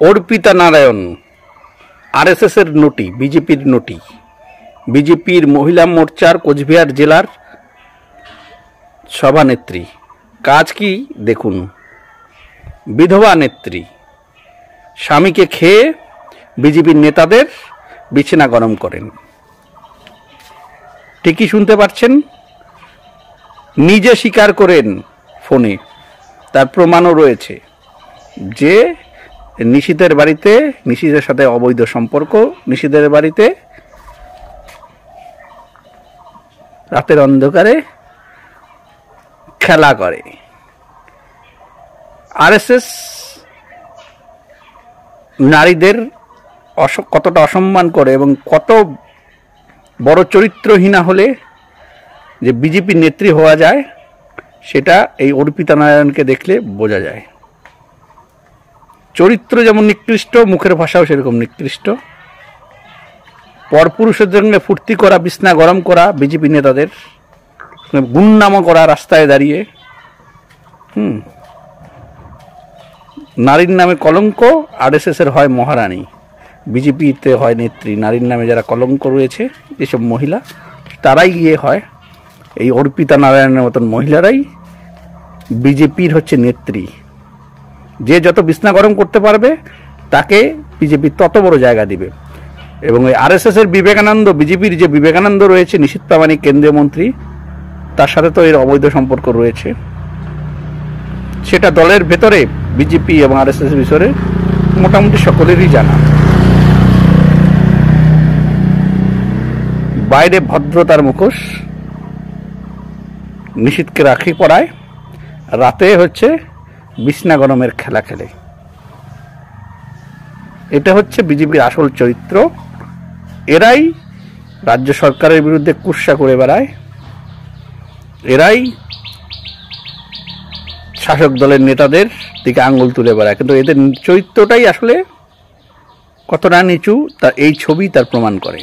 Arpita Narayan RSS এর নটি, বিজেপির নটি, বিজেপির মহিলা মোর্চার কোচবিহার জেলার সভানেত্রী। কাজ কি দেখুন। বিধবা নেত্রী, স্বামীকে খেয়ে বিজেপির নেতাদের বিছানা গরম করেন। ঠিকই শুনতে পাচ্ছেন, নিজে স্বীকার করেন ফোনে, তার প্রমাণও রয়েছে যে নিশীথের বাড়িতে, নিশীথের সাথে অবৈধ সম্পর্ক, নিশীথের বাড়িতে রাতের অন্ধকারে খেলা করে। আরএসএস নারীদের কতটা অসম্মান করে এবং কত বড় চরিত্রহীনা হলে যে বিজেপি নেত্রী হওয়া যায়, সেটা এই অর্পিতা নারায়ণকে দেখলে বোঝা যায়। চরিত্র যেমন নিকৃষ্ট, মুখের ভাষাও সেরকম নিকৃষ্ট। পরপুরুষের জন্য ফুর্তি করা, বিছনা গরম করা, বিজেপি নেতাদের গুণনামা করা রাস্তায় দাঁড়িয়ে, নারীর নামে কলঙ্ক। আরএসএস এর হয় মহারানী, বিজেপিতে হয় নেত্রী। নারীর নামে যারা কলঙ্ক রয়েছে, এসব মহিলা, তারাই গিয়ে হয়, এই অর্পিতা নারায়ণের মতন মহিলারাই বিজেপির হচ্ছে নেত্রী। যে যত বিছনা গরম করতে পারবে তাকে বিজেপি তত বড় জায়গা দিবে। এবং এই আরএসএস এর বিবেকানন্দ, বিজেপির যে বিবেকানন্দ রয়েছে, নিশীথ প্রামাণিক কেন্দ্রীয় মন্ত্রী, তার সাথে তো এর অবৈধ সম্পর্ক রয়েছে। সেটা দলের ভেতরে বিজেপি এবং আরএসএস বিষয়ে মোটামুটি সকলেরই জানা। বাইরে ভদ্রতার মুখোশ, নিশীথকে রাখি পড়ায়, রাতে হচ্ছে বিছনা গরমের খেলা খেলে। এটা হচ্ছে বিজেপির আসল চরিত্র। এরাই রাজ্য সরকারের বিরুদ্ধে কুৎসা করে বেড়ায়, এরাই শাসক দলের নেতাদের দিকে আঙ্গুল তুলে বেড়ায়। কিন্তু এদের চরিত্রটাই আসলে কতটা নিচু, তা এই ছবি তার প্রমাণ করে।